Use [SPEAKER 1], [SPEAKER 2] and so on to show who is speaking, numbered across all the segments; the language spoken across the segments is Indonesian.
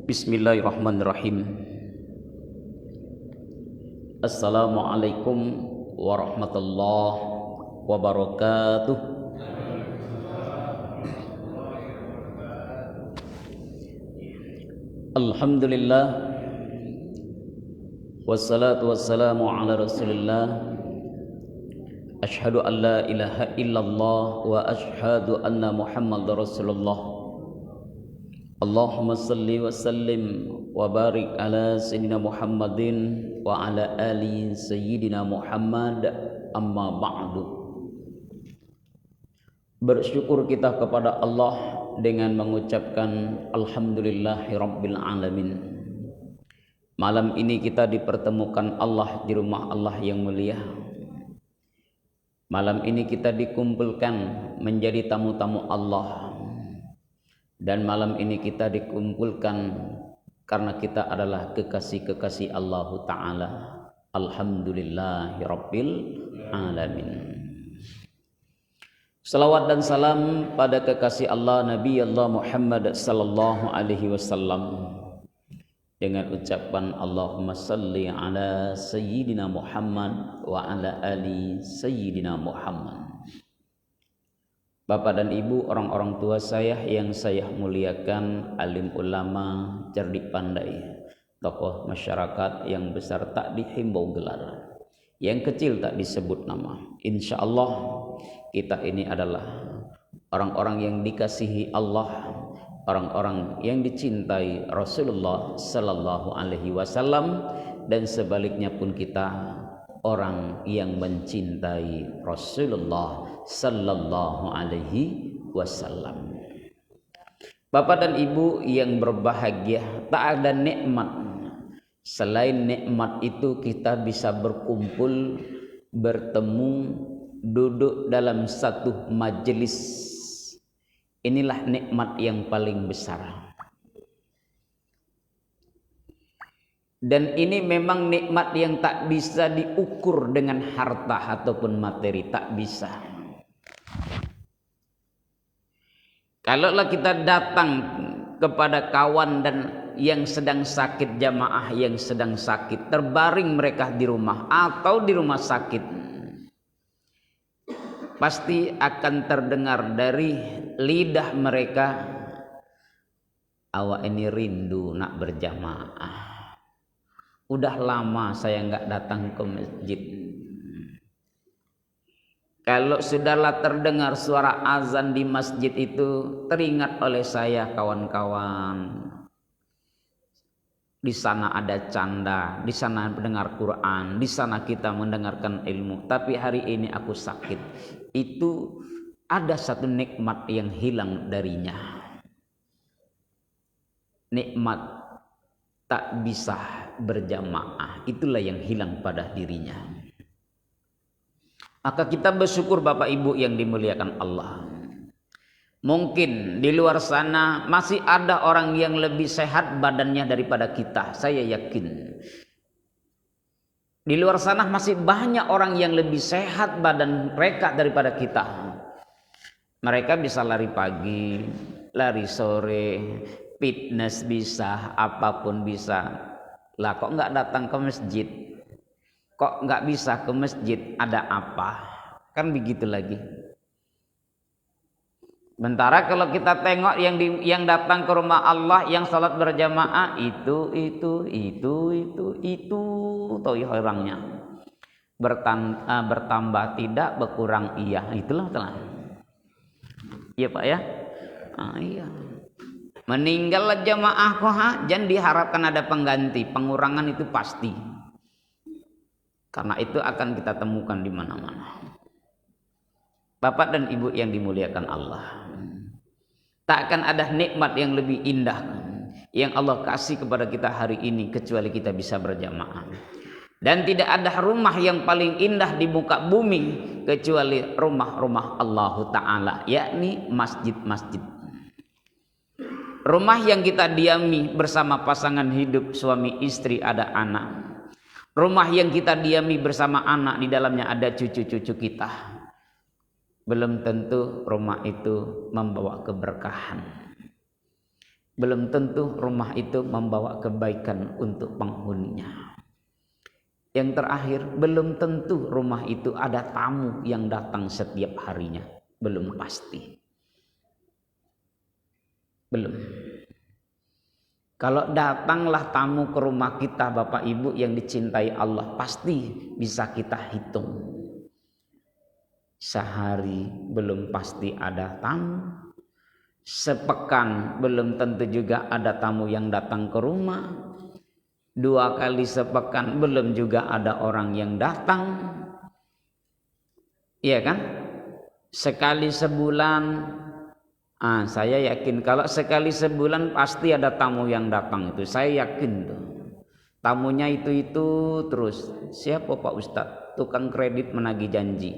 [SPEAKER 1] Bismillahirrahmanirrahim. Assalamualaikum warahmatullahi wabarakatuh. Alhamdulillah, wassalatu wassalamu ala rasulillah. Ashhadu an la ilaha illallah wa ashhadu anna muhammadar rasulullah. Allahumma salli wa sallim wa barik ala sayyidina Muhammadin wa ala ali sayyidina Muhammad, amma ba'du. Bersyukur kita kepada Allah dengan mengucapkan alhamdulillahi rabbil alamin. Malam ini kita dipertemukan Allah di rumah Allah yang mulia. Malam ini kita dikumpulkan menjadi tamu-tamu Allah. Dan malam ini kita dikumpulkan karena kita adalah kekasih-kekasih Allah Ta'ala. Alhamdulillahi Rabbil Alamin. Salawat dan salam pada kekasih Allah Nabi Allah Muhammad sallallahu alaihi wasallam, dengan ucapan Allahumma salli ala sayyidina Muhammad wa ala ali sayyidina Muhammad. Bapak dan ibu, orang-orang tua saya yang saya muliakan, alim ulama, cerdik pandai, tokoh masyarakat yang besar tak dihimbau gelar, yang kecil tak disebut nama. Insya Allah kita ini adalah orang-orang yang dikasihi Allah, orang-orang yang dicintai Rasulullah Sallallahu Alaihi Wasallam, dan sebaliknya pun kita orang yang mencintai Rasulullah Sallallahu Alaihi Wasallam. Bapak dan ibu yang berbahagia, tak ada nikmat selain nikmat itu kita bisa berkumpul, bertemu, duduk dalam satu majelis. Inilah nikmat yang paling besar. Dan ini memang nikmat yang tak bisa diukur dengan harta ataupun materi, tak bisa. Kalaulah kita datang kepada kawan dan yang sedang sakit, jamaah yang sedang sakit, terbaring mereka di rumah atau di rumah sakit, pasti akan terdengar dari lidah mereka, awak ini rindu nak berjamaah. Udah lama saya nggak datang ke masjid. Kalau sudahlah terdengar suara azan di masjid itu, teringat oleh saya kawan-kawan. Di sana ada canda, di sana mendengar Quran, di sana kita mendengarkan ilmu. Tapi hari ini aku sakit. Itu ada satu nikmat yang hilang darinya. Nikmat tak bisa berjamaah, itulah yang hilang pada dirinya. Maka kita bersyukur Bapak Ibu yang dimuliakan Allah. Mungkin di luar sana masih ada orang yang lebih sehat badannya daripada kita, saya yakin. Di luar sana masih banyak orang yang lebih sehat badan mereka daripada kita. Mereka bisa lari pagi, lari sore, fitness bisa, apapun bisa. Lah kok nggak datang ke masjid? Kok nggak bisa ke masjid? Ada apa? Kan begitu lagi. Sementara kalau kita tengok yang datang ke rumah Allah, yang salat berjamaah itu toh orangnya. Bertambah tidak, berkurang iya, itulah telah. Iya Pak ya? Iya. Meninggal jamaah kok jangan diharapkan ada pengganti, pengurangan itu pasti. Karena itu akan kita temukan di mana-mana. Bapak dan Ibu yang dimuliakan Allah, tak akan ada nikmat yang lebih indah yang Allah kasih kepada kita hari ini kecuali kita bisa berjamaah. Dan tidak ada rumah yang paling indah di muka bumi kecuali rumah-rumah Allah Ta'ala, yakni masjid-masjid. Rumah yang kita diami bersama pasangan hidup, suami istri, ada anak. Rumah yang kita diami bersama anak, di dalamnya ada cucu-cucu kita. Belum tentu rumah itu membawa keberkahan. belum tentu rumah itu membawa kebaikan untuk penghuninya. Yang terakhir, belum tentu rumah itu ada tamu yang datang setiap harinya. Belum pasti. Belum. Kalau datanglah tamu ke rumah kita, Bapak Ibu yang dicintai Allah, pasti bisa kita hitung. Sehari belum pasti ada tamu. Sepekan belum tentu juga ada tamu yang datang ke rumah. 2 kali sepekan belum juga ada orang yang datang. Iya kan? Sekali sebulan, saya yakin kalau sekali sebulan pasti ada tamu yang datang itu. Saya yakin tuh. Tamunya itu terus. Siapa Pak Ustadz? Tukang kredit menagih janji.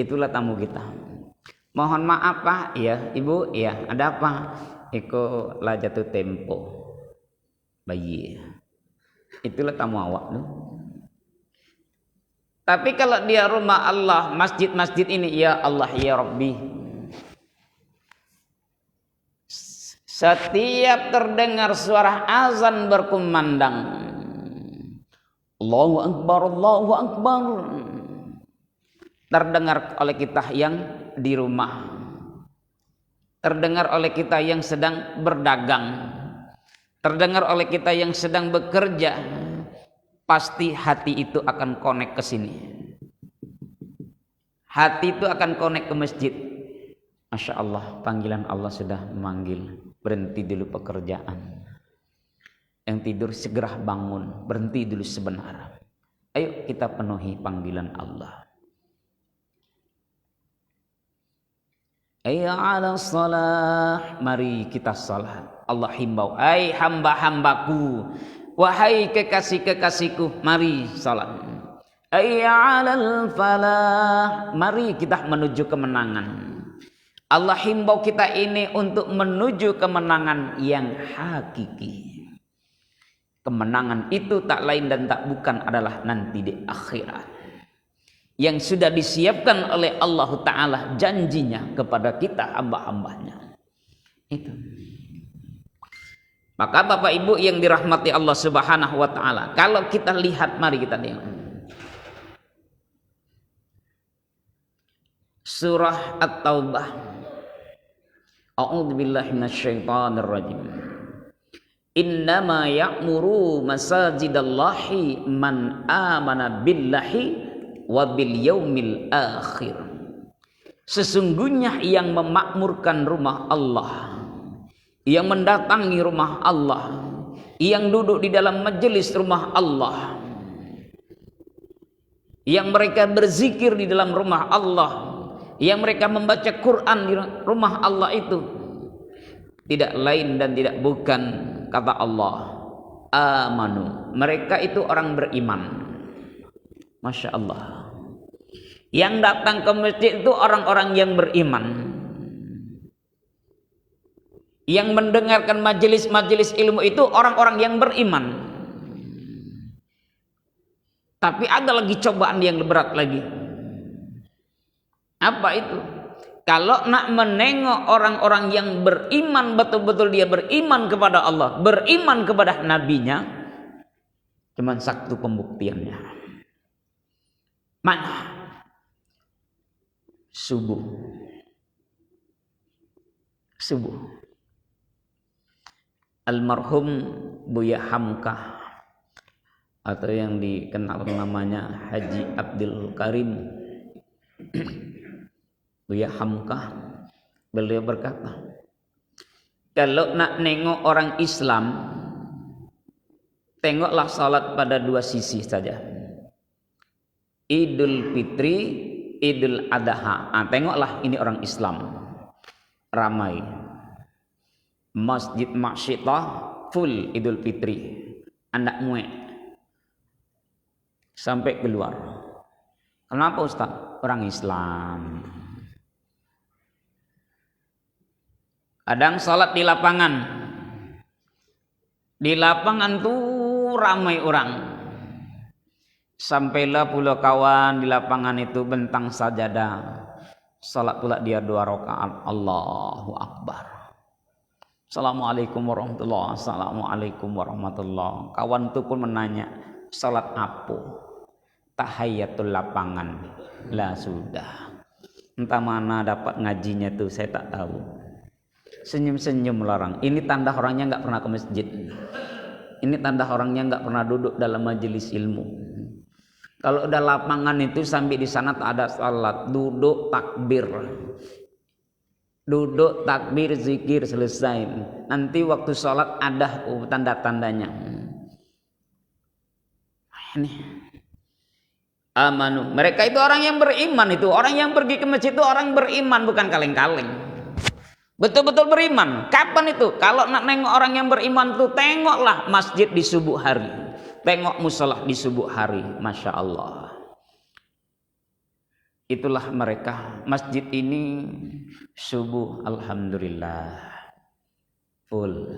[SPEAKER 1] Itulah tamu kita. Mohon maaf Pak, ya Ibu, ya ada apa? Iko lah jatuh tempo. Bayi. Itulah tamu awak tuh. Tapi kalau dia rumah Allah, masjid-masjid ini, ya Allah ya Rabbi, setiap terdengar suara azan berkumandang, Allahu Akbar, Allahu Akbar, terdengar oleh kita yang di rumah, terdengar oleh kita yang sedang berdagang, terdengar oleh kita yang sedang bekerja, pasti hati itu akan connect ke sini. Hati itu akan connect ke masjid. Masya Allah, panggilan Allah sudah memanggil. Berhenti dulu pekerjaan. Yang tidur segera bangun. Berhenti dulu sebentar. Ayo kita penuhi panggilan Allah. Ayo ala salah. Mari kita salat. Allah himbau, hai hamba-hambaku, wahai kekasih-kekasihku, mari salat. Hayya 'alal falah, mari kita menuju kemenangan. Allah himbau kita ini untuk menuju kemenangan yang hakiki. Kemenangan itu tak lain dan tak bukan adalah nanti di akhirat, yang sudah disiapkan oleh Allah Ta'ala janjinya kepada kita hamba-hambanya. Itu. Maka Bapak Ibu yang dirahmati Allah Subhanahu wa Ta'ala, kalau kita lihat, mari kita lihat surah At-Taubah. A'udzubillahi minasyaitonir rajim. Innama ya'muru masajidallahi man amana billahi wa bil yaumil akhir. Sesungguhnya yang memakmurkan rumah Allah, yang mendatangi rumah Allah, yang duduk di dalam majelis rumah Allah, yang mereka berzikir di dalam rumah Allah, yang mereka membaca Quran di rumah Allah, itu tidak lain dan tidak bukan, kata Allah, amanu, mereka itu orang beriman. Masya Allah. Yang datang ke masjid itu orang-orang yang beriman, yang mendengarkan majelis-majelis ilmu itu orang-orang yang beriman. Tapi ada lagi cobaan yang berat lagi. Apa itu? Kalau nak menengok orang-orang yang beriman, betul-betul dia beriman kepada Allah, beriman kepada nabinya, cuman satu pembuktiannya. Mana? Subuh. Almarhum Buya Hamka, atau yang dikenal namanya Haji Abdul Karim Buya Hamka, beliau berkata, kalau nak nengok orang Islam, tengoklah salat pada 2 sisi saja, Idul Fitri, Idul Adha. Tengoklah ini orang Islam, ramai masjid Masyitah full Idul Fitri, anak muek sampai keluar. Kenapa Ustaz? Orang Islam. Kadang salat di lapangan. Di lapangan tuh ramai orang. Sampailah pula kawan di lapangan itu bentang sajadah. Salat pula dia 2 rakaat. Allahu Akbar. Assalamualaikum warahmatullahi, assalamualaikum warahmatullahi. Kawan itu pun menanya, salat apa? Tahiyatul lapangan. Lah sudah. Entah mana dapat ngajinya tuh, saya tak tahu. Senyum-senyum larang. Ini tanda orangnya nggak pernah ke masjid. Ini tanda orangnya nggak pernah duduk dalam majelis ilmu. Kalau udah lapangan itu sampai di sana tak ada salat, duduk takbir. Duduk takbir zikir selesai. Nanti waktu salat ada tanda-tandanya. Ini amanu. Mereka itu orang yang beriman itu. Orang yang pergi ke masjid itu orang beriman, bukan kaleng-kaleng. Betul-betul beriman. Kapan itu? Kalau nak nengok orang yang beriman itu, tengoklah masjid di subuh hari. Tengok musola di subuh hari. Masya Allah. Itulah mereka. Masjid ini subuh alhamdulillah full.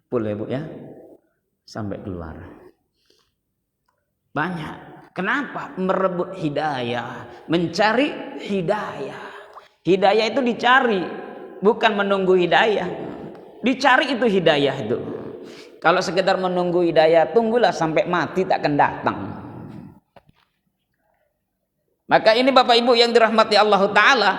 [SPEAKER 1] Full ya Bu ya. Sampai keluar. Banyak. Kenapa? Merebut hidayah, mencari hidayah. Hidayah itu dicari, bukan menunggu hidayah. Dicari itu hidayah itu. Kalau sekedar menunggu hidayah, tunggulah sampai mati tak akan datang. Maka ini Bapak Ibu yang dirahmati Allah Ta'ala,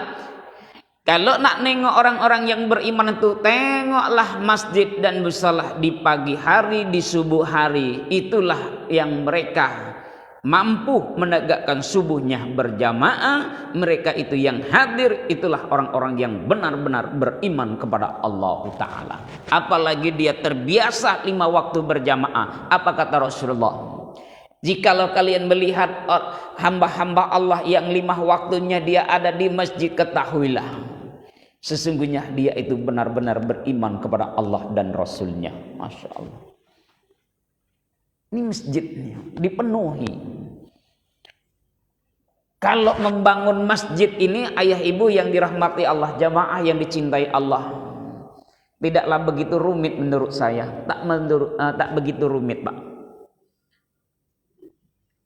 [SPEAKER 1] kalau nak nengok orang-orang yang beriman itu, tengoklah masjid dan musola di pagi hari, di subuh hari. Itulah yang mereka mampu menegakkan subuhnya berjamaah. Mereka itu yang hadir. Itulah orang-orang yang benar-benar beriman kepada Allah Ta'ala. Apalagi dia terbiasa 5 waktu berjamaah. Apa kata Rasulullah? Jikalau kalian melihat hamba-hamba Allah yang 5 waktunya dia ada di masjid, ketahuilah sesungguhnya dia itu benar-benar beriman kepada Allah dan Rasulnya. Masya Allah. Ini masjidnya dipenuhi. Kalau membangun masjid ini, ayah ibu yang dirahmati Allah, jamaah yang dicintai Allah, tidaklah begitu rumit menurut saya. Tak begitu rumit Pak.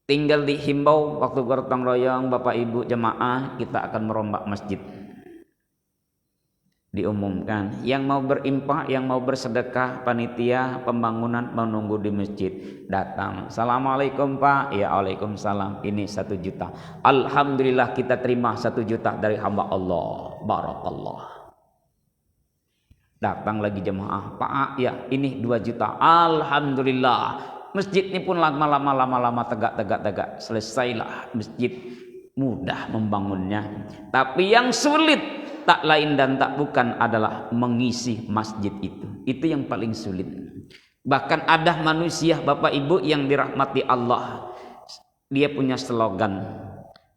[SPEAKER 1] Tinggal dihimbau waktu gotong royong Bapak Ibu jemaah, kita akan merombak masjid. Diumumkan yang mau berinfak, yang mau bersedekah, panitia pembangunan menunggu di masjid, datang. Assalamualaikum Pak. Ya waalaikumsalam. Ini 1 juta. Alhamdulillah kita terima 1 juta dari hamba Allah. Barakallah. Datang lagi jemaah. Pak ya ini 2 juta. Alhamdulillah. Masjid ini pun lama-lama tegak. Selesailah masjid. Mudah membangunnya. Tapi yang sulit tak lain dan tak bukan adalah mengisi masjid itu. Itu yang paling sulit. Bahkan ada manusia Bapak Ibu yang dirahmati Allah, dia punya slogan.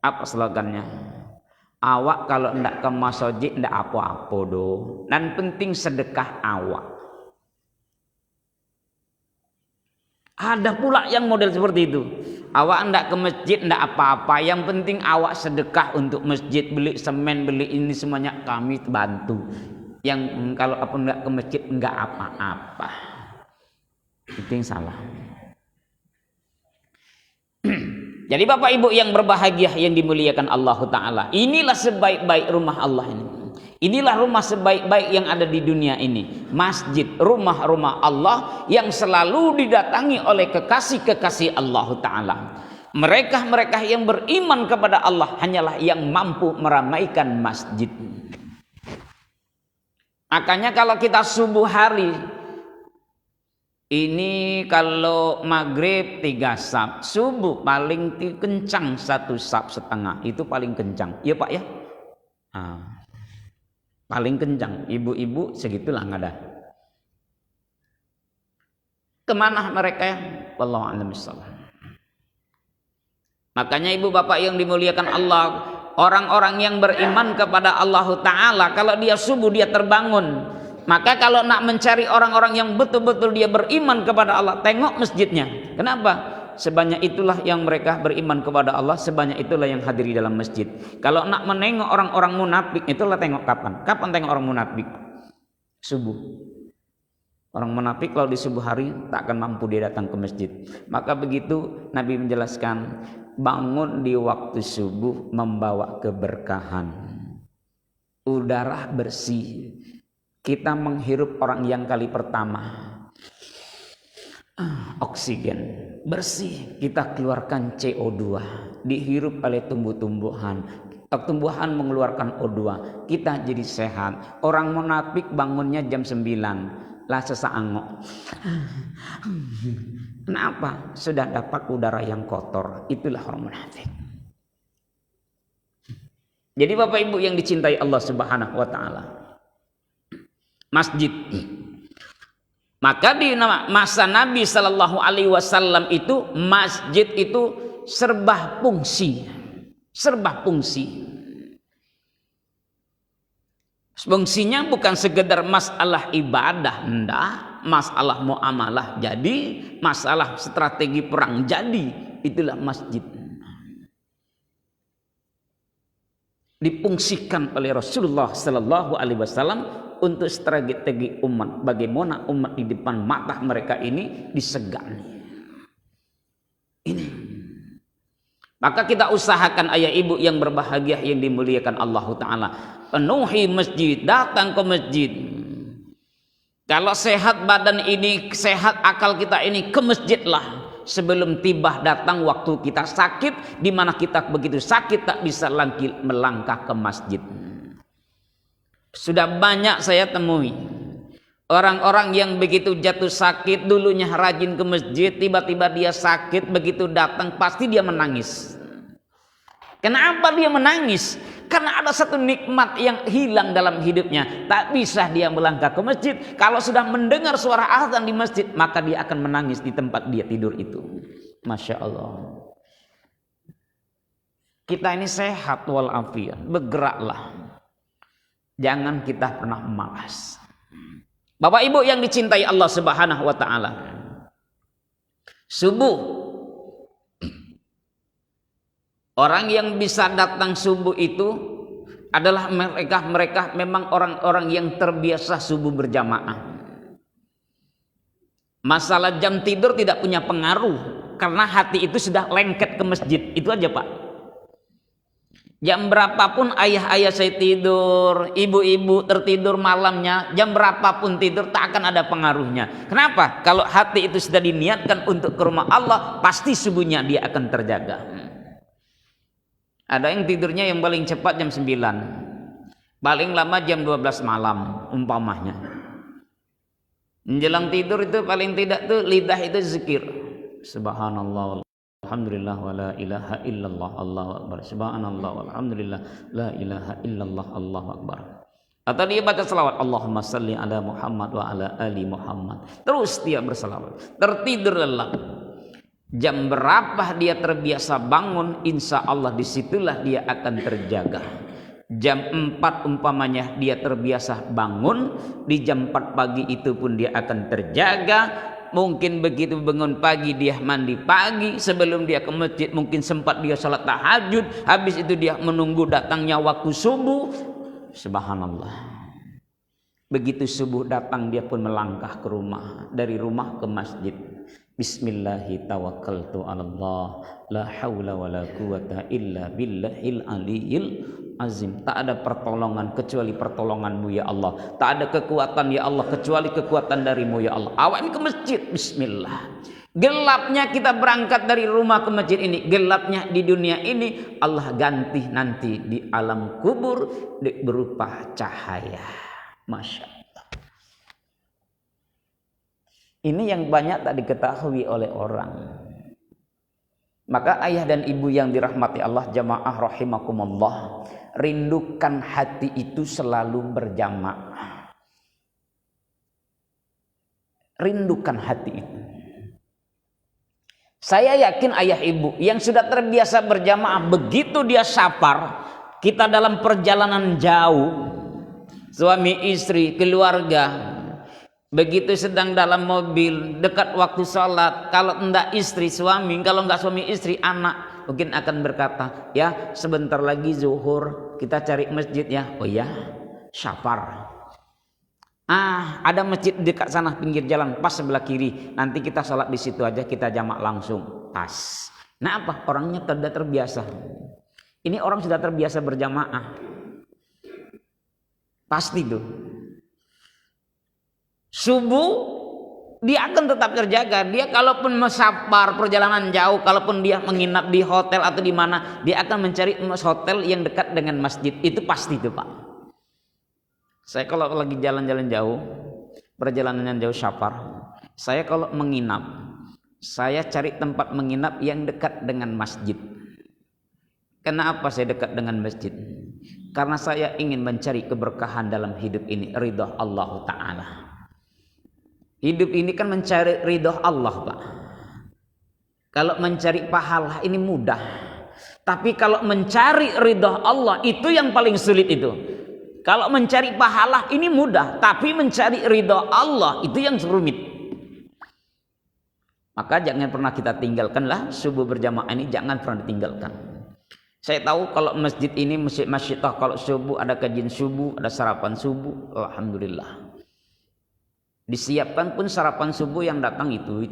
[SPEAKER 1] Apa slogannya? Awak kalau ndak ke masjid ndak apa-apa do. Dan penting sedekah awak. Ada pula yang model seperti itu. Awak ndak ke masjid ndak apa-apa, yang penting awak sedekah untuk masjid, beli semen, beli ini semuanya kami bantu. Yang kalau apa ndak ke masjid nggak apa-apa. Itu yang salah. Jadi Bapak Ibu yang berbahagia yang dimuliakan Allah Ta'ala, inilah sebaik-baik rumah Allah ini. Inilah rumah sebaik-baik yang ada di dunia ini. Masjid, rumah-rumah Allah yang selalu didatangi oleh kekasih-kekasih Allah Ta'ala. Mereka-mereka yang beriman kepada Allah hanyalah yang mampu meramaikan masjid. Makanya kalau kita subuh hari, ini kalau maghrib 3 sab, subuh paling kencang 1,5 sab. Itu paling kencang. Iya Pak ya? Paling kencang, ibu-ibu segitulah nggak ada. Kemana mereka ya? Wallahu a'lam bishawab. Makanya ibu bapak yang dimuliakan Allah, orang-orang yang beriman kepada Allah Ta'ala, kalau dia subuh dia terbangun. Maka kalau nak mencari orang-orang yang betul-betul dia beriman kepada Allah, tengok masjidnya. Kenapa? Sebanyak itulah yang mereka beriman kepada Allah, sebanyak itulah yang hadir di dalam masjid. Kalau nak menengok orang-orang munafik, itulah tengok kapan? Kapan tengok orang munafik? Subuh. Orang munafik kalau di subuh hari tak akan mampu dia datang ke masjid. Maka begitu Nabi menjelaskan, bangun di waktu subuh membawa keberkahan. udara bersih. Kita menghirup orang yang kali pertama, oksigen bersih, kita keluarkan CO2, dihirup oleh tumbuh-tumbuhan. Tumbuhan mengeluarkan O2, kita jadi sehat. Orang munafik bangunnya jam 9, lah sesaangok. Kenapa? Sudah dapat udara yang kotor. Itulah orang munafik. Jadi Bapak Ibu yang dicintai Allah Subhanahu wa taala, masjid. Maka di masa Nabi Sallallahu Alaihi Wasallam itu masjid itu serba fungsi, serba fungsi. Fungsinya bukan sekedar masalah ibadah, enggak, masalah muamalah jadi, masalah strategi perang jadi, itulah masjid. Difungsikan oleh Rasulullah Sallallahu Alaihi Wasallam untuk strategi umat, bagaimana umat di depan mata mereka ini disegani. Ini. Maka kita usahakan ayah ibu yang berbahagia yang dimuliakan Allah Ta'ala, penuhi masjid, datang ke masjid. Kalau sehat badan ini, sehat akal kita ini, ke masjidlah. Sebelum tiba datang waktu kita sakit, di mana kita begitu sakit tak bisa lagi melangkah ke masjid. Sudah banyak saya temui orang-orang yang begitu jatuh sakit, dulunya rajin ke masjid, tiba-tiba dia sakit, begitu datang pasti dia menangis. Kenapa dia menangis? Karena ada satu nikmat yang hilang dalam hidupnya. Tak bisa dia melangkah ke masjid. Kalau sudah mendengar suara azan di masjid, maka dia akan menangis di tempat dia tidur itu. Masya Allah. Kita ini sehat walafiat, bergeraklah. Jangan kita pernah malas. Bapak Ibu yang dicintai Allah Subhanahu wa taala. Subuh. Orang yang bisa datang subuh itu adalah mereka memang orang-orang yang terbiasa subuh berjamaah. Masalah jam tidur tidak punya pengaruh karena hati itu sudah lengket ke masjid. Itu aja Pak. Jam berapapun ayah-ayah saya tidur, ibu-ibu tertidur malamnya, jam berapapun tidur tak akan ada pengaruhnya. Kenapa? Kalau hati itu sudah diniatkan untuk ke rumah Allah, pasti subuhnya dia akan terjaga. Ada yang tidurnya yang paling cepat jam 9, paling lama jam 12 malam umpamanya. Menjelang tidur itu paling tidak tuh lidah itu zikir. Subhanallah, alhamdulillah, wa la ilaha illallah, Allahu akbar. Subhanallah, alhamdulillah, la ilaha illallah, Allahu akbar. Atau dia baca selawat, Allahumma salli ala Muhammad wa ala ali Muhammad. Terus dia berselawat, tertidur lelap. Jam berapa dia terbiasa bangun, insya Allah disitulah dia akan terjaga. Jam 4 umpamanya dia terbiasa bangun, di jam 4 pagi itu pun dia akan terjaga. Mungkin begitu bangun pagi dia mandi pagi, sebelum dia ke masjid mungkin sempat dia salat tahajud, habis itu dia menunggu datangnya waktu subuh. Subhanallah. Begitu subuh datang dia pun melangkah ke rumah, dari rumah ke masjid. Bismillahi tawakkaltu 'alallah, la haula wala quwata illa billahil aliyil azim. Tak ada pertolongan kecuali pertolonganmu ya Allah. Tak ada kekuatan ya Allah kecuali kekuatan darimu ya Allah. Awak ini ke masjid, bismillah. Gelapnya kita berangkat dari rumah ke masjid ini, gelapnya di dunia ini Allah ganti nanti di alam kubur berupa cahaya. Masya Allah. Ini yang banyak tak diketahui oleh orang. Maka ayah dan ibu yang dirahmati Allah, jamaah rahimakumullah, rindukan hati itu selalu berjamaah. Rindukan hati itu. Saya yakin ayah ibu yang sudah terbiasa berjamaah, begitu dia safar, kita dalam perjalanan jauh, suami istri, keluarga, begitu sedang dalam mobil, dekat waktu sholat, kalau enggak istri suami, kalau enggak suami istri anak, mungkin akan berkata, ya sebentar lagi zuhur, kita cari masjid ya. Oh ya, syafar. Ada masjid dekat sana pinggir jalan, pas sebelah kiri, nanti kita sholat di situ aja, kita jamak langsung, pas. Nah apa? Orangnya tidak terbiasa. Ini orang sudah terbiasa berjamaah. Pasti tuh. Subuh dia akan tetap terjaga. Dia kalaupun mesafar perjalanan jauh, kalaupun dia menginap di hotel atau di mana, dia akan mencari hotel yang dekat dengan masjid. Itu pasti tuh Pak. Saya kalau lagi jalan-jalan jauh, perjalanan jauh safar, saya kalau menginap, saya cari tempat menginap yang dekat dengan masjid. Kenapa saya dekat dengan masjid? Karena saya ingin mencari keberkahan dalam hidup ini, ridha Allah Ta'ala. Hidup ini kan mencari ridha Allah Pak. Kalau mencari pahala ini mudah, tapi kalau mencari ridha Allah itu yang paling sulit itu. Kalau mencari pahala ini mudah, tapi mencari ridha Allah itu yang rumit. Maka jangan pernah kita tinggalkanlah subuh berjamaah ini, jangan pernah ditinggalkan. Saya tahu kalau masjid ini masjid kalau subuh ada kajian subuh, ada sarapan subuh, alhamdulillah. Disiapkan pun sarapan subuh yang datang itu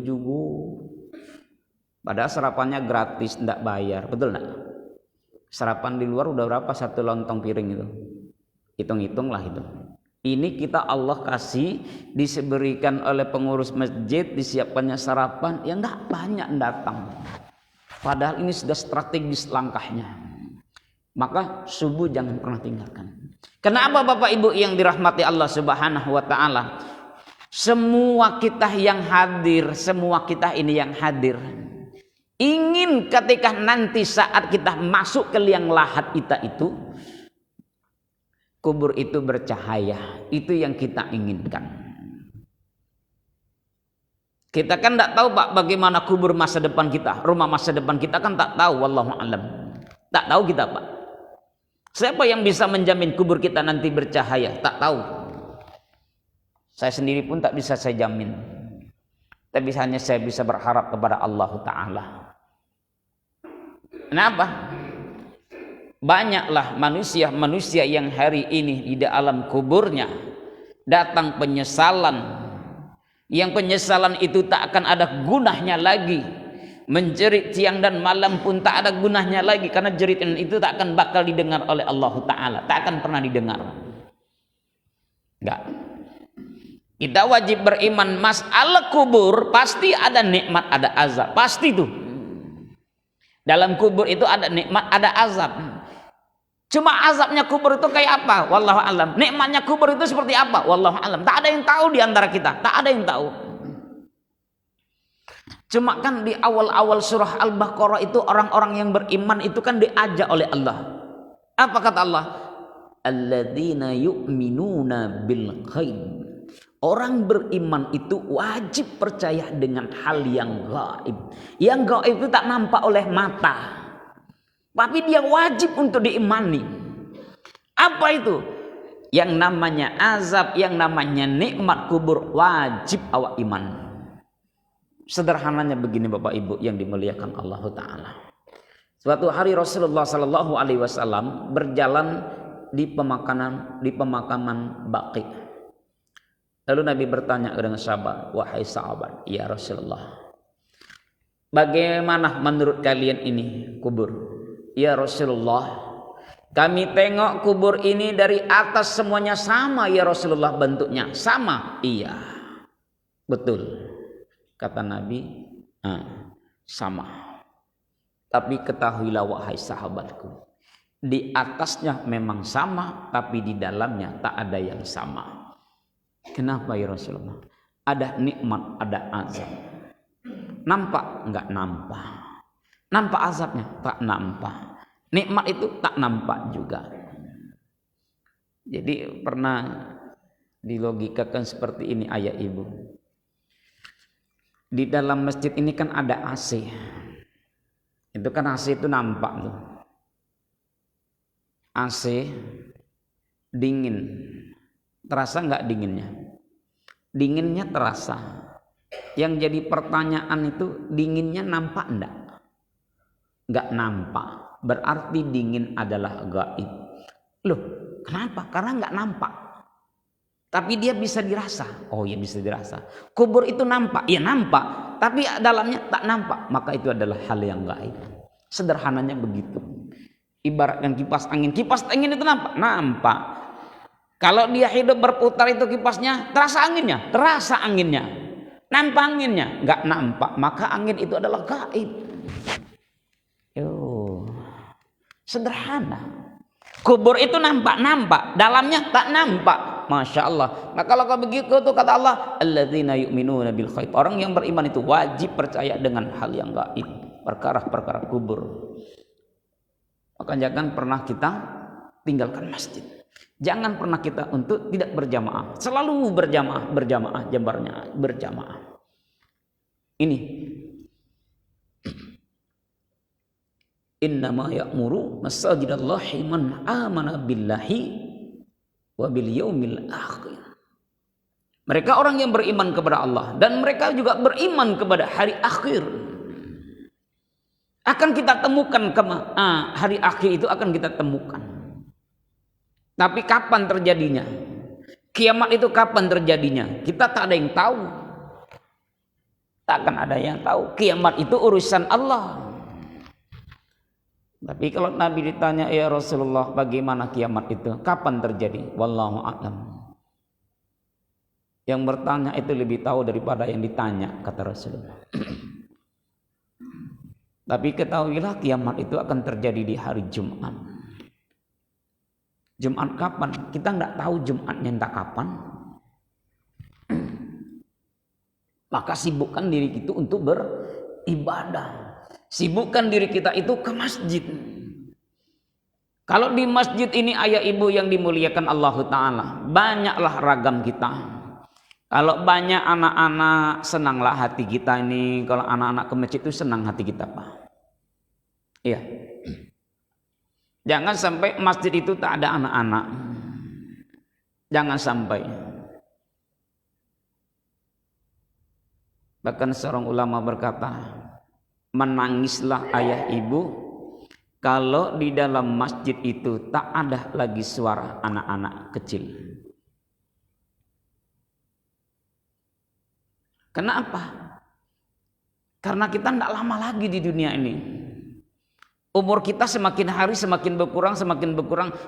[SPEAKER 1] juga. Padahal sarapannya gratis, tidak bayar, betul nggak? Sarapan di luar udah berapa satu lontong piring itu? Hitung-hitung lah itu. Ini kita Allah kasih, diberikan oleh pengurus masjid, disiapkannya sarapan yang tidak banyak datang. Padahal ini sudah strategis langkahnya. Maka subuh jangan pernah tinggalkan. Kenapa Bapak Ibu yang dirahmati Allah Subhanahu wa Ta'ala? Semua kita yang hadir, semua kita ini yang hadir, ingin ketika nanti saat kita masuk ke liang lahat kita itu, kubur itu bercahaya. Itu yang kita inginkan. Kita kan tidak tahu Pak bagaimana kubur masa depan kita, rumah masa depan kita kan tak tahu, wallahu alam. Tak tahu kita Pak. Siapa yang bisa menjamin kubur kita nanti bercahaya? Tak tahu. Saya sendiri pun tak bisa saya jamin. Tapi hanya saya bisa berharap kepada Allah Ta'ala. Kenapa? Banyaklah manusia-manusia yang hari ini di dalam kuburnya datang penyesalan. Yang penyesalan itu tak akan ada gunanya lagi. Menjerit siang dan malam pun tak ada gunanya lagi, karena jeritan itu tak akan bakal didengar oleh Allah Ta'ala, tak akan pernah didengar. Enggak. Kita wajib beriman masalah kubur pasti ada nikmat, ada azab, pasti itu. Dalam kubur itu ada nikmat, ada azab. Cuma azabnya kubur itu kayak apa? Wallahu alam. Nikmatnya kubur itu seperti apa? Wallahu alam. Tak ada yang tahu di antara kita, tak ada yang tahu. Cuma kan di awal-awal surah Al-Baqarah itu orang-orang yang beriman itu kan diajak oleh Allah. Apa kata Allah? Alladzina yu'minuna bil ghaib. Orang beriman itu wajib percaya dengan hal yang gaib. Yang gaib itu tak nampak oleh mata, tapi dia wajib untuk diimani. Apa itu? Yang namanya azab, yang namanya nikmat kubur, wajib awak iman. Sederhananya begini Bapak Ibu yang dimuliakan Allah Ta'ala. Suatu hari Rasulullah Sallallahu Alaihi Wasallam berjalan di pemakaman Baqi. Lalu Nabi bertanya dengan sahabat, wahai sahabat, ya Rasulullah, bagaimana menurut kalian ini kubur? Ya Rasulullah, kami tengok kubur ini dari atas semuanya sama ya Rasulullah, bentuknya sama. Iya, betul. Kata Nabi, sama. Tapi ketahuilah wahai sahabatku, di atasnya memang sama, tapi di dalamnya tak ada yang sama. Kenapa ya Rasulullah? Ada nikmat, ada azab. Nampak? Enggak nampak. Nampak azabnya? Tak nampak. Nikmat itu tak nampak juga. Jadi pernah dilogikakan seperti ini ayah ibu. Di dalam masjid ini kan ada AC. Itu kan AC itu nampak tuh. AC dingin. Terasa nggak dinginnya? Dinginnya terasa. Yang jadi pertanyaan itu dinginnya nampak enggak? Nggak nampak. Berarti dingin adalah gaib. Loh, kenapa? Karena nggak nampak. Tapi dia bisa dirasa. Oh ya, bisa dirasa. Kubur itu nampak, ya nampak. Tapi dalamnya tak nampak. Maka itu adalah hal yang gaib. Sederhananya begitu. Ibaratkan kipas angin itu nampak. Kalau dia hidup berputar itu kipasnya, terasa anginnya. Nampak anginnya, nggak nampak. Maka angin itu adalah gaib. Sederhana. Kubur itu nampak, dalamnya tak nampak. Masya Allah. Nah kalau begitu tuh kata Allah, alladzina yu'minuna bil ghaib. Orang yang beriman itu wajib percaya dengan hal yang gaib, perkara-perkara kubur. Maka jangan pernah kita tinggalkan masjid. Jangan pernah kita untuk tidak berjamaah. Selalu berjamaah jambarnya berjamaah. Ini innama ya'muru masajidallahi man amana billahi wa bil yaumil akhir. Mereka orang yang beriman kepada Allah dan mereka juga beriman kepada hari akhir. Akan kita temukan hari akhir itu akan kita temukan. Tapi kapan terjadinya? Kiamat itu kapan terjadinya? Kita tak ada yang tahu. Takkan ada yang tahu. Kiamat itu urusan Allah. Tapi kalau Nabi ditanya, ya Rasulullah, bagaimana kiamat itu? Kapan terjadi? Wallahu a'lam. Yang bertanya itu lebih tahu daripada yang ditanya, kata Rasulullah. Tapi ketahuilah kiamat itu akan terjadi di hari Jumat. Jumat kapan? Kita nggak tahu Jumatnya entah kapan. Maka sibukkan diri kita untuk beribadah. Sibukkan diri kita itu ke masjid. Kalau di masjid ini ayah ibu yang dimuliakan Allah Ta'ala, banyaklah ragam kita. Kalau banyak anak-anak, senanglah hati kita ini. Kalau anak-anak ke masjid itu senang hati kita, Pak. Iya. Jangan sampai masjid itu tak ada anak-anak. Jangan sampai. Bahkan seorang ulama berkata, menangislah ayah ibu kalau di dalam masjid itu tak ada lagi suara anak-anak kecil. Kenapa? Karena kita tidak lama lagi di dunia ini. Umur kita semakin hari semakin berkurang,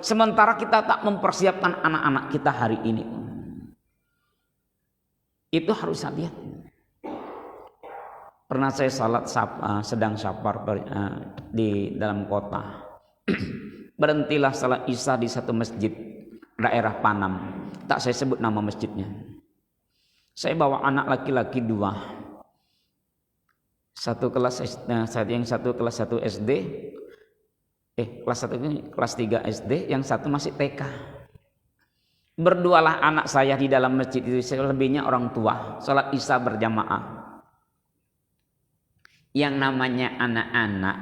[SPEAKER 1] sementara kita tak mempersiapkan anak-anak kita hari ini. Itu harus hati. Pernah saya salat sedang safar di dalam kota. Berhentilah salat Isya di satu masjid daerah Panam. Tak saya sebut nama masjidnya. Saya bawa anak laki-laki 2. Satu kelas yang satu kelas 1 SD. Kelas 1 ini kelas 3 SD, yang satu masih TK. Berdualah anak saya di dalam masjid itu, selebihnya orang tua. Salat Isya berjamaah. Yang namanya anak-anak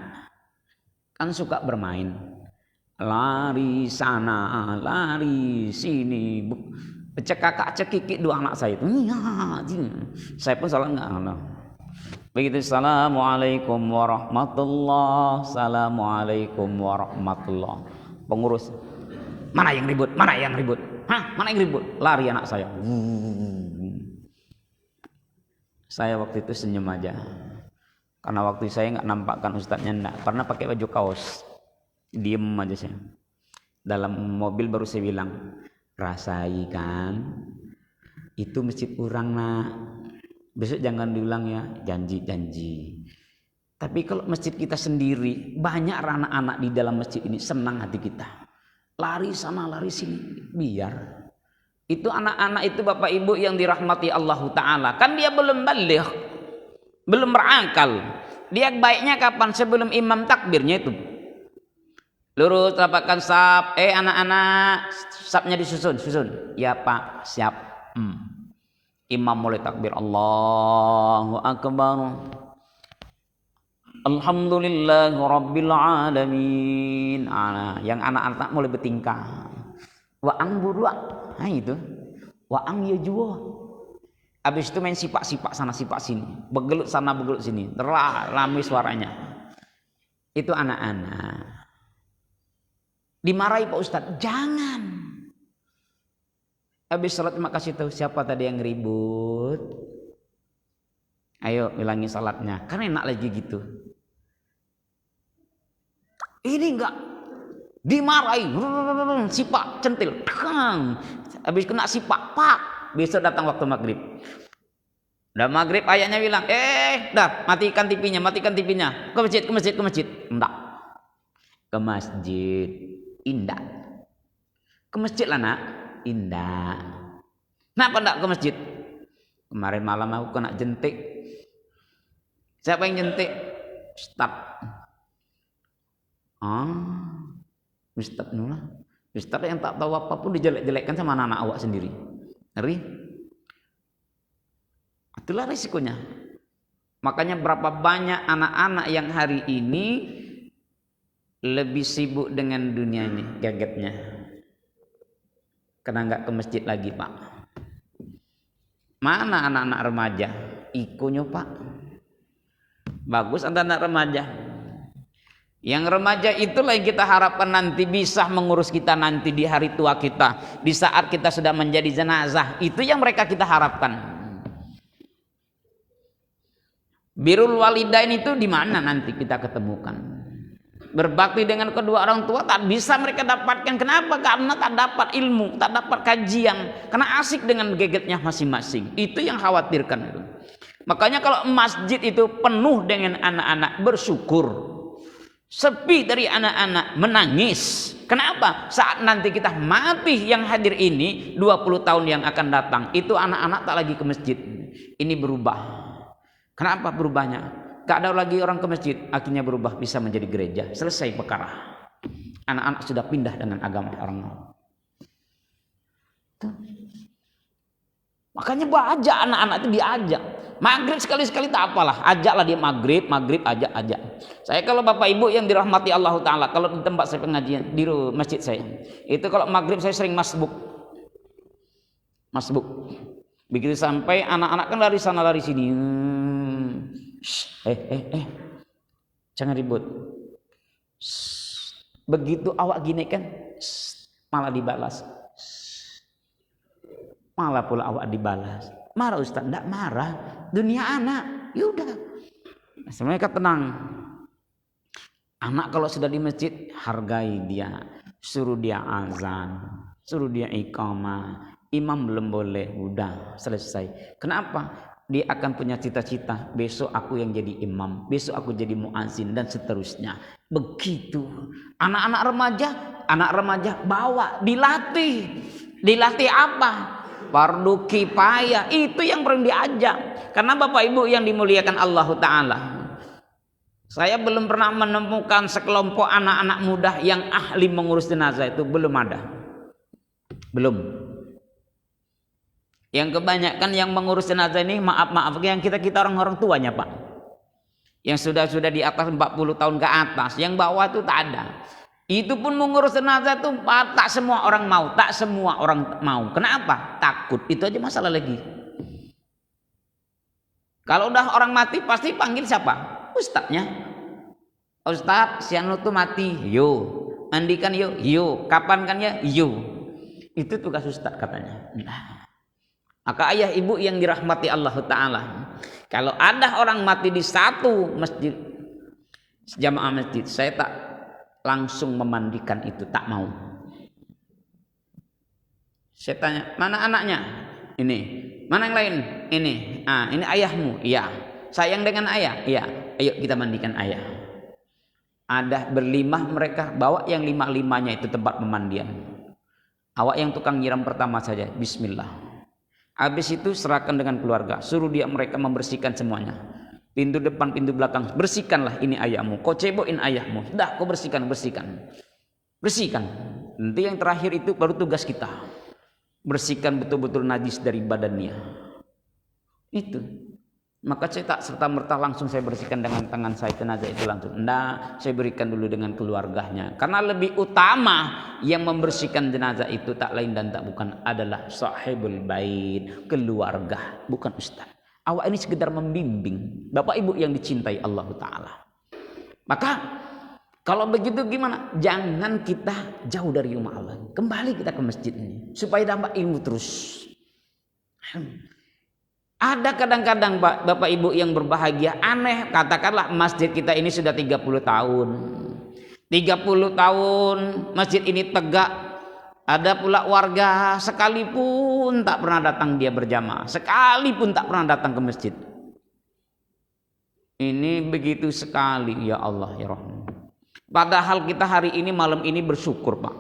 [SPEAKER 1] kan suka bermain, lari sana, lari sini, cekakak-cekikik 2 anak saya itu. Saya pun salat enggak. Begitu, assalamualaikum warahmatullah, assalamualaikum warahmatullah. Pengurus, mana yang ribut? Mana yang ribut? Lari anak saya. Saya waktu itu senyum aja. Karena waktu saya nggak nampakkan ustadznya enggak, karena pakai baju kaos. Diem aja saya. Dalam mobil baru saya bilang, rasai kan? Itu masjid orang nak. Besok jangan diulang ya, janji. Tapi kalau masjid kita sendiri, banyak anak-anak di dalam masjid ini senang hati kita. Lari sana, lari sini, biar. Itu anak-anak itu Bapak Ibu yang dirahmati Allah Ta'ala. Kan dia belum balik, belum berakal. Dia baiknya kapan? Sebelum imam takbirnya itu. Lurus, rapatkan saf. Anak-anak, safnya disusun. Ya Pak, siap. Imam mulai takbir, Allahu Akbar, Alhamdulillahi Rabbil Alamin. Yang anak-anak mulai bertingkah. Wa'ang berdua, itu. Wa'ang ya jual. Habis itu main sipak-sipak sana, sipak sini, begelut sana, begelut sini, ramai suaranya. Itu anak-anak. Dimarahi Pak Ustadz, jangan. Habis salat makasih tahu siapa tadi yang ribut. Ayo ulangi salatnya. Kan enak lagi gitu. Ini enggak dimarahi, sipak centil, habis kena sipak, pak. Besok datang waktu maghrib. Udah maghrib ayahnya bilang, dah matikan TV-nya. Ke masjid. Enggak. Ke masjid. Indah. Ke masjid lah nak. Indah. Kenapa enggak ke masjid? Kemarin malam aku kena jentik. Siapa yang jentik? Ustaz. Ustaz Nula. Ustaz yang tak tahu apapun dijelek-jelekkan sama anak-anak awak sendiri. Ngeri. Itulah risikonya. Makanya berapa banyak anak-anak yang hari ini lebih sibuk dengan dunianya, gadgetnya. Karena enggak ke masjid lagi, Pak. Mana anak-anak remaja? Ikunya, Pak. Bagus anak-anak remaja. Yang remaja itulah yang kita harapkan nanti bisa mengurus kita nanti di hari tua kita, di saat kita sudah menjadi jenazah. Itu yang mereka kita harapkan. Birrul walidain itu di mana nanti kita ketemukan? Berbakti dengan kedua orang tua tak bisa mereka dapatkan. Kenapa? Karena tak dapat ilmu, tak dapat kajian, karena asik dengan gadgetnya masing-masing. Itu yang khawatirkan. Makanya kalau masjid itu penuh dengan anak-anak bersyukur, sepi dari anak-anak menangis. Kenapa? Saat nanti kita mati yang hadir ini 20 tahun yang akan datang, itu anak-anak tak lagi ke masjid. Ini berubah. Kenapa berubahnya? Gak ada lagi orang ke masjid, akhirnya berubah bisa menjadi gereja. Selesai perkara. Anak-anak sudah pindah dengan agama orang. Tuh. Makanya ajak anak-anak itu diajak. Maghrib sekali-sekali tak apalah, ajaklah dia maghrib ajak. Saya kalau bapak ibu yang dirahmati Allah Ta'ala, kalau di tempat saya pengajian di masjid saya, itu kalau maghrib saya sering masbuk. Begitu sampai anak-anak kan lari sana lari sini. Jangan ribut. Begitu awak gini kan, malah dibalas. Malah pula awak dibalas. Marah Ustaz? Enggak marah. Dunia anak. Yaudah. Mereka tenang. Anak kalau sudah di masjid, hargai dia. Suruh dia azan. Suruh dia iqamah. Imam belum boleh. Udah selesai. Kenapa? Dia akan punya cita-cita. Besok aku yang jadi imam. Besok aku jadi muazin dan seterusnya. Begitu. Anak remaja bawa. Dilatih. Dilatih apa? Fardu kifayah, itu yang perlu diajak. Karena Bapak Ibu yang dimuliakan Allah Ta'ala, saya belum pernah menemukan sekelompok anak-anak muda yang ahli mengurus jenazah. Itu belum ada. Belum. Yang kebanyakan yang mengurus jenazah ini, maaf yang kita orang tuanya Pak, yang sudah di atas 40 tahun ke atas, yang bawah itu tak ada. Itu pun mengurus jenazah itu tak semua orang mau. Kenapa? Takut. Itu aja masalah lagi. Kalau udah orang mati pasti panggil siapa? Ustadznya. Ustadz, si anu tuh mati. Yo. Mandikan yo. Kapan kan ya? Yo. Itu tugas ustadz katanya. Nah. Maka ayah ibu yang dirahmati Allah Ta'ala, kalau ada orang mati di satu masjid, jamaah masjid, saya tak langsung memandikan itu, tak mau. Saya tanya, mana anaknya? Ini. Mana yang lain? Ini. Ini ayahmu? Iya. Sayang dengan ayah? Iya. Ayo kita mandikan ayah. Ada berlimah mereka, bawa yang 5-5-nya itu tempat pemandian. Awak yang tukang nyiram pertama saja, bismillah. Habis itu serahkan dengan keluarga, suruh dia mereka membersihkan semuanya. Pintu depan, pintu belakang, bersihkanlah ini ayahmu. Kau cebokin ayahmu. Dah, kau bersihkan. Nanti yang terakhir itu baru tugas kita. Bersihkan betul-betul najis dari badannya. Itu. Maka saya tak serta-merta langsung saya bersihkan dengan tangan saya jenazah itu langsung. Nah, saya berikan dulu dengan keluarganya. Karena lebih utama yang membersihkan jenazah itu tak lain dan tak bukan adalah sahibul bait, keluarga, bukan ustaz. Awak ini sekedar membimbing Bapak Ibu yang dicintai Allah Ta'ala. Maka kalau begitu gimana? Jangan kita jauh dari rumah Allah. Kembali kita ke masjid ini supaya dapat ilmu terus. Ada kadang-kadang Bapak Ibu yang berbahagia, aneh, katakanlah masjid kita ini sudah 30 tahun. 30 tahun masjid ini tegak, ada pula warga sekalipun tak pernah datang dia berjamaah, sekalipun tak pernah datang ke masjid. Ini begitu sekali, ya Allah ya Rahman. Padahal kita hari ini malam ini bersyukur, Pak.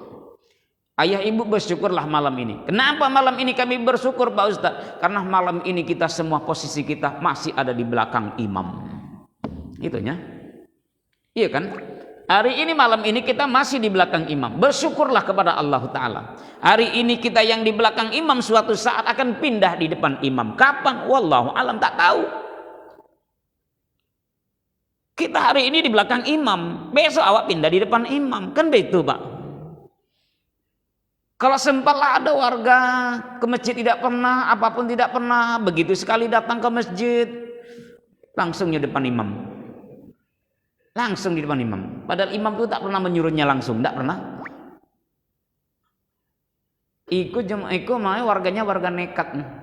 [SPEAKER 1] Ayah ibu bersyukurlah malam ini. Kenapa malam ini kami bersyukur, Pak Ustaz? Karena malam ini kita semua posisi kita masih ada di belakang imam. Itunya. Iya kan? Hari ini malam ini kita masih di belakang imam. Bersyukurlah kepada Allah Ta'ala. Hari ini kita yang di belakang imam suatu saat akan pindah di depan imam. Kapan? Wallahu alam, tak tahu. Kita hari ini di belakang imam, besok awak pindah di depan imam, kan begitu, Pak. Kalau sempatlah ada warga ke masjid tidak pernah, apapun tidak pernah, begitu sekali datang ke masjid langsung di depan imam, langsung di depan imam. Padahal imam itu tak pernah menyuruhnya langsung, tak pernah. Ikut warganya warga nekat.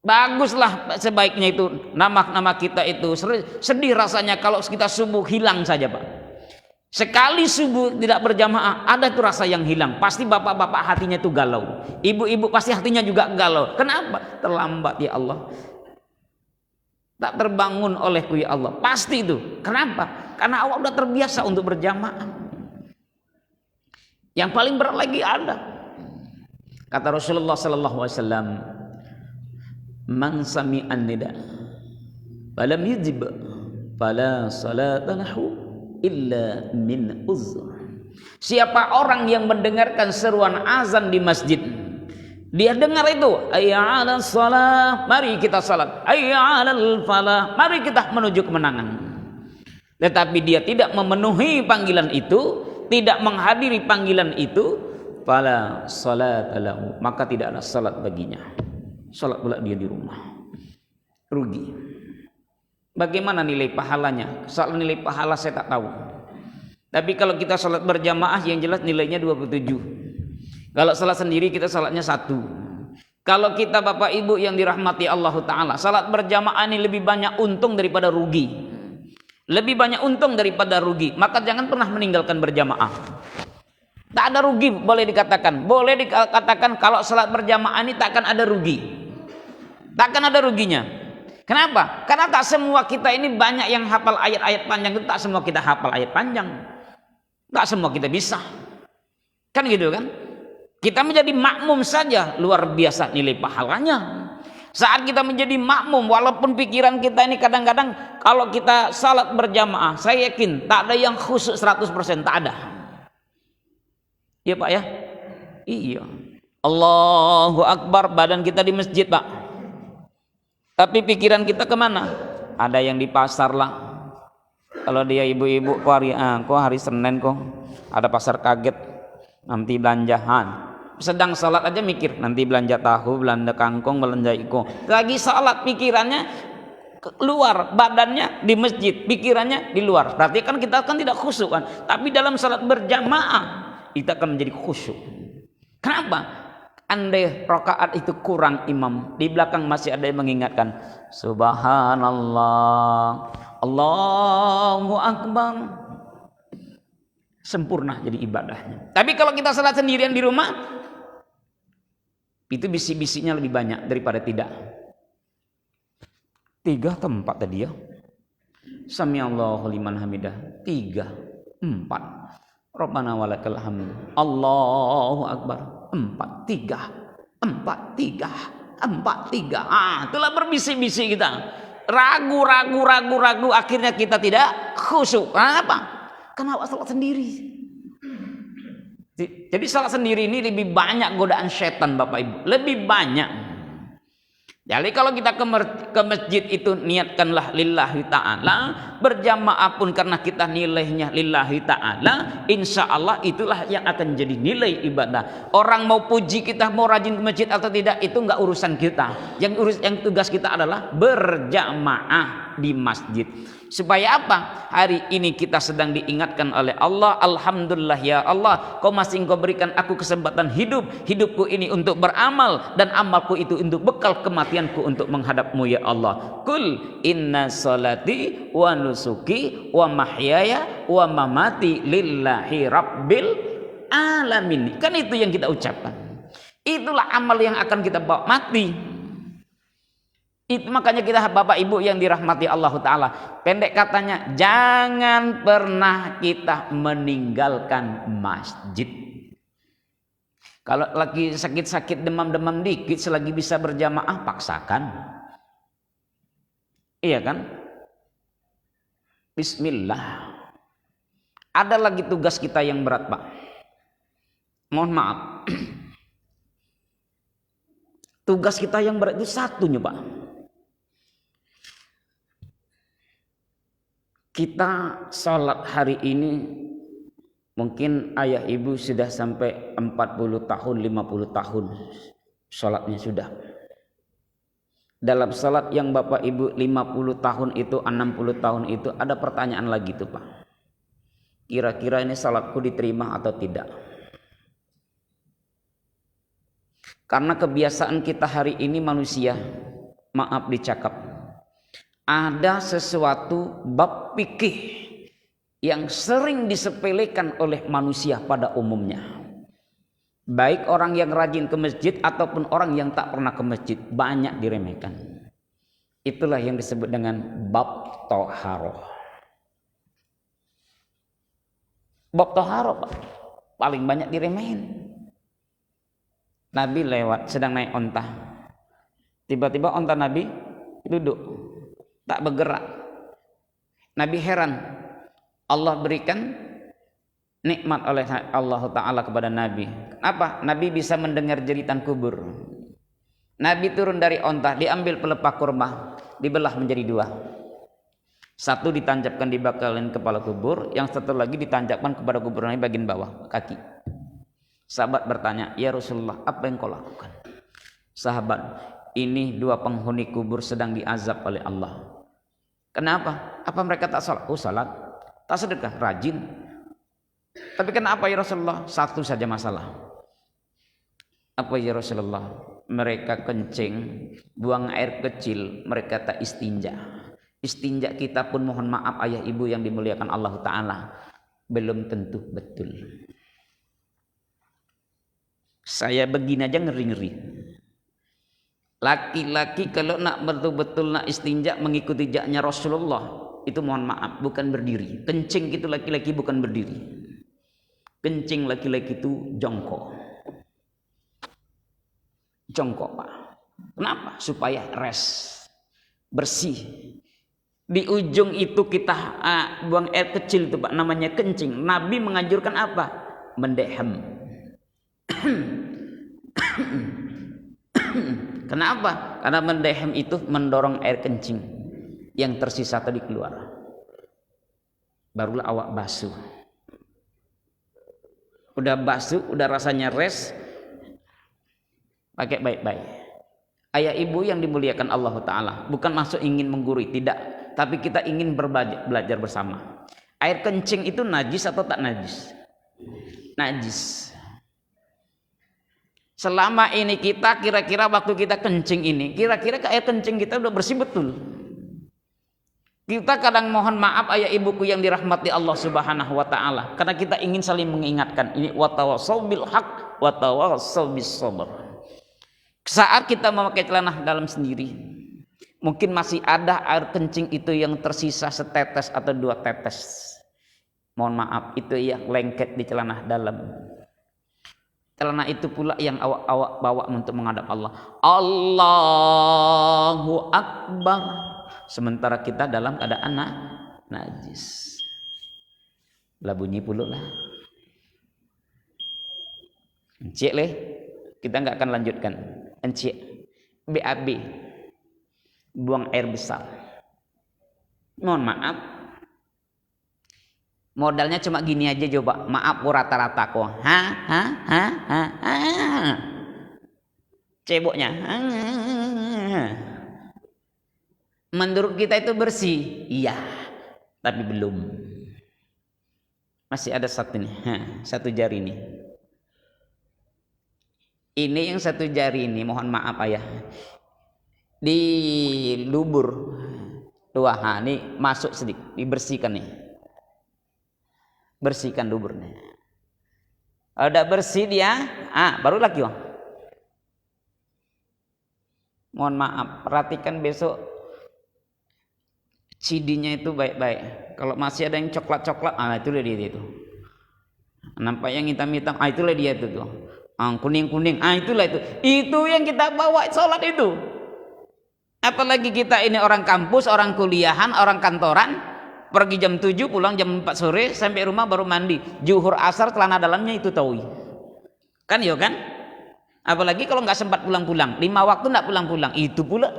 [SPEAKER 1] Baguslah sebaiknya itu nama kita itu sedih rasanya kalau kita subuh hilang saja, Pak. Sekali subuh tidak berjamaah, ada tuh rasa yang hilang. Pasti bapak-bapak hatinya itu galau, ibu-ibu pasti hatinya juga galau. Kenapa? Terlambat ya Allah, tak terbangun olehku ya Allah. Pasti itu. Kenapa? Karena awak udah terbiasa untuk berjamaah. Yang paling berat lagi ada, kata Rasulullah sallallahu alaihi wasallam, man sami'an nida falam yujib fala salata lahu illa min uzr. Siapa orang yang mendengarkan seruan azan di masjid, dia dengar itu, hayya 'alas shalah, mari kita salat, hayya 'alal falah, mari kita menuju kemenangan, tetapi dia tidak memenuhi panggilan itu, tidak menghadiri panggilan itu, fala salata lahu, maka tidak ada salat baginya. Salat pula dia di rumah, rugi. Bagaimana nilai pahalanya? Soal nilai pahala saya tak tahu. Tapi kalau kita salat berjamaah yang jelas nilainya 27. Kalau salat sendiri kita salatnya 1. Kalau kita Bapak Ibu yang dirahmati Allah Ta'ala, salat berjamaah ini lebih banyak untung daripada rugi. Lebih banyak untung daripada rugi. Maka jangan pernah meninggalkan berjamaah. Tak ada rugi, boleh dikatakan. Boleh dikatakan kalau salat berjamaah ini takkan ada rugi. Takkan ada ruginya. Kenapa? Karena tak semua kita ini banyak yang hafal ayat-ayat panjang. Tak semua kita hafal ayat panjang. Tak semua kita bisa. Kan gitu kan? Kita menjadi makmum saja luar biasa nilai pahalanya. Saat kita menjadi makmum, walaupun pikiran kita ini kadang-kadang kalau kita salat berjamaah, saya yakin tak ada yang khusyuk 100%, tak ada. Iya Pak ya? Iya. Allahu Akbar, badan kita di masjid Pak. Tapi pikiran kita kemana? Ada yang di pasar lah. Kalau dia ibu-ibu kok hari Senin kok ada pasar kaget, nanti belanjahan. Sedang salat aja mikir, nanti belanja tahu, belanja kangkung, belanja iko. Lagi salat pikirannya keluar, badannya di masjid, pikirannya di luar. Berarti kan kita kan tidak khusyuk kan. Tapi dalam salat berjamaah kita akan menjadi khusyuk. Kenapa? Andai rakaat itu kurang imam, di belakang masih ada yang mengingatkan, subhanallah, Allahu Akbar, sempurna jadi ibadahnya. Tapi kalau kita salat sendirian di rumah, itu bisik-bisiknya lebih banyak daripada tidak. 3 tempat tadi ya, samiallahu liman hamidah, 3, 4, Rabbana walakal hamd, Allahu Akbar, 4, 3, 4, 3, 4, 3. Itulah berbisik-bisik kita. Ragu, akhirnya kita tidak khusyuk. Kenapa? Karena awak salat sendiri. Jadi salat sendiri ini lebih banyak godaan setan Bapak Ibu, lebih banyak. Jadi kalau kita ke masjid itu niatkanlah lillahi ta'ala, berjamaah pun karena kita nilainya lillahi ta'ala, insya Allah itulah yang akan jadi nilai ibadah. Orang mau puji kita, mau rajin ke masjid atau tidak, itu enggak urusan kita. Yang tugas kita adalah berjamaah. maaf di masjid. Supaya apa? Hari ini kita sedang diingatkan oleh Allah. Alhamdulillah ya Allah, kau masih engkau berikan aku kesempatan hidup. Hidupku ini untuk beramal, dan amalku itu untuk bekal kematianku untuk menghadapmu ya Allah. Kul inna salati wa nusuki wa mahyaya wa mamati lillahi rabbil alamin. Kan itu yang kita ucapkan. Itulah amal yang akan kita bawa mati. Itu makanya kita Bapak Ibu yang dirahmati Allah Ta'ala, pendek katanya, jangan pernah kita meninggalkan masjid. Kalau lagi sakit-sakit demam-demam dikit, selagi bisa berjamaah paksakan. Iya kan? Bismillah. Ada lagi tugas kita yang berat Pak. Mohon maaf. Tugas kita yang berat itu satunya Pak. Kita sholat hari ini mungkin ayah ibu sudah sampai 40 tahun 50 tahun sholatnya sudah. Dalam sholat yang bapak ibu 50 tahun itu 60 tahun itu ada pertanyaan lagi tuh Pak. Kira-kira ini sholatku diterima atau tidak? Karena kebiasaan kita hari ini manusia, maaf dicakap, ada sesuatu bab fikih yang sering disepelekan oleh manusia pada umumnya. Baik orang yang rajin ke masjid ataupun orang yang tak pernah ke masjid, banyak diremehkan. Itulah yang disebut dengan bab toharoh. Bab toharoh Pak, paling banyak diremehin. Nabi lewat sedang naik onta, tiba-tiba onta Nabi duduk, tak bergerak. Nabi heran. Allah berikan nikmat oleh Allah Ta'ala kepada Nabi. Kenapa? Nabi bisa mendengar jeritan kubur. Nabi turun dari onta, diambil pelepah kurma, dibelah menjadi dua. Satu ditancapkan di bakalan kepala kubur, yang satu lagi ditancapkan kepada kubur Nabi bagian bawah, kaki. Sahabat bertanya, ya Rasulullah, apa yang kau lakukan? Sahabat, ini dua penghuni kubur sedang diazab oleh Allah. Kenapa? Apa mereka tak salat? Oh salat. Tak sedekah? Rajin. Tapi kenapa ya Rasulullah? Satu saja masalah. Apa ya Rasulullah? Mereka kencing, buang air kecil, mereka tak istinja. Istinja kita pun mohon maaf ayah ibu yang dimuliakan Allah Ta'ala, belum tentu betul. Saya begini aja ngeri-ngeri. Laki-laki kalau nak betul-betul nak istinja mengikuti jejaknya Rasulullah, itu mohon maaf bukan berdiri. Kencing itu laki-laki bukan berdiri. Kencing laki-laki itu jongkok. Jongkok Pak. Kenapa? Supaya bersih. Di ujung itu kita buang air kecil itu Pak, namanya kencing. Nabi menganjurkan apa? Mendehem. Kenapa? Karena mendehem itu mendorong air kencing yang tersisa tadi keluar. Barulah awak basuh. Udah basuh, udah rasanya pakai baik-baik. Ayah ibu yang dimuliakan Allah Ta'ala, bukan masuk ingin menggurui, tidak. Tapi kita ingin belajar bersama. Air kencing itu najis atau tak najis? Najis. Selama ini kita kira-kira waktu kita kencing ini, kira-kira air kencing kita udah bersih betul. Kita kadang mohon maaf ayah ibuku yang dirahmati Allah Subhanahu wa Ta'ala, karena kita ingin saling mengingatkan ini watawassaw bil haq watawassaw bis sabr. Saat kita memakai celana dalam sendiri, mungkin masih ada air kencing itu yang tersisa setetes atau dua tetes. Mohon maaf, itu yang lengket di celana dalam. Celana itu pula yang awak bawa untuk menghadap Allah. Allahu Akbar. Sementara kita dalam keadaan najis. Lah bunyi pula lah. Encik leh. Kita enggak akan lanjutkan. Encik. BAB. Buang air besar. Mohon maaf. Modalnya cuma gini aja coba. Maaf rata-rata kok. Ceboknya. Menurut kita itu bersih, iya, tapi belum. Masih ada satu nih, satu jari nih. Ini yang satu jari ini, mohon maaf ayah, di lubur dua, ini masuk sedikit, dibersihkan nih, bersihkan luburnya. Udah bersih dia, baru lagi Bang. Mohon maaf, perhatikan besok CD-nya itu baik-baik. Kalau masih ada yang coklat-coklat, itulah dia itu. Nampak yang hitam-hitam, itulah dia itu tuh. Kuning-kuning, itulah itu. Itu yang kita bawa sholat itu. Apalagi kita ini orang kampus, orang kuliahan, orang kantoran, pergi jam 7, pulang jam 4 sore, sampai rumah baru mandi. Zuhur asar celana dalamnya itu taui. Kan ya kan? Apalagi kalau nggak sempat pulang-pulang, 5 waktu nggak pulang-pulang, itu pula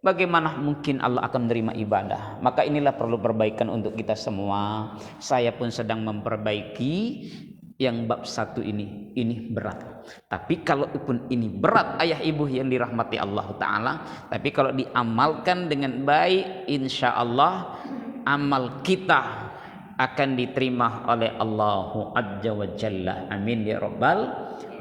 [SPEAKER 1] bagaimana mungkin Allah akan menerima ibadah? Maka inilah perlu perbaikan untuk kita semua. Saya pun sedang memperbaiki yang bab 1 ini berat. Tapi kalau pun ini berat ayah ibu yang dirahmati Allah Ta'ala, tapi kalau diamalkan dengan baik, insya Allah amal kita akan diterima oleh Allah Azza wa Jalla. Amin ya Rabbal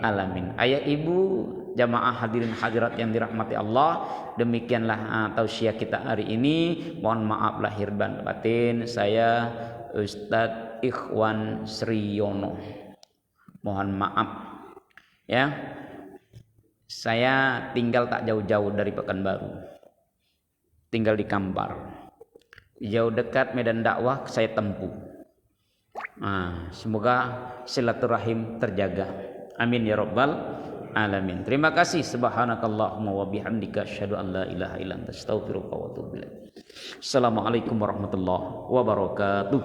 [SPEAKER 1] Alamin. Ayah ibu, jamaah hadirin hadirat yang dirahmati Allah, demikianlah tausiah kita hari ini. Mohon maaf lahir dan batin. Saya Ustadz Ikhwan Sriyono, mohon maaf ya. Saya tinggal tak jauh-jauh dari Pekanbaru, tinggal di Kampar, jauh dekat medan dakwah saya tempuh. Semoga silaturahim terjaga. Amin ya Rabbal Alamin. Terima kasih. Subhanakallahumma wa bihamdika asyhadu an la ilaha illa anta astaghfiruka wa atubu ilaik. Assalamualaikum warahmatullahi wabarakatuh.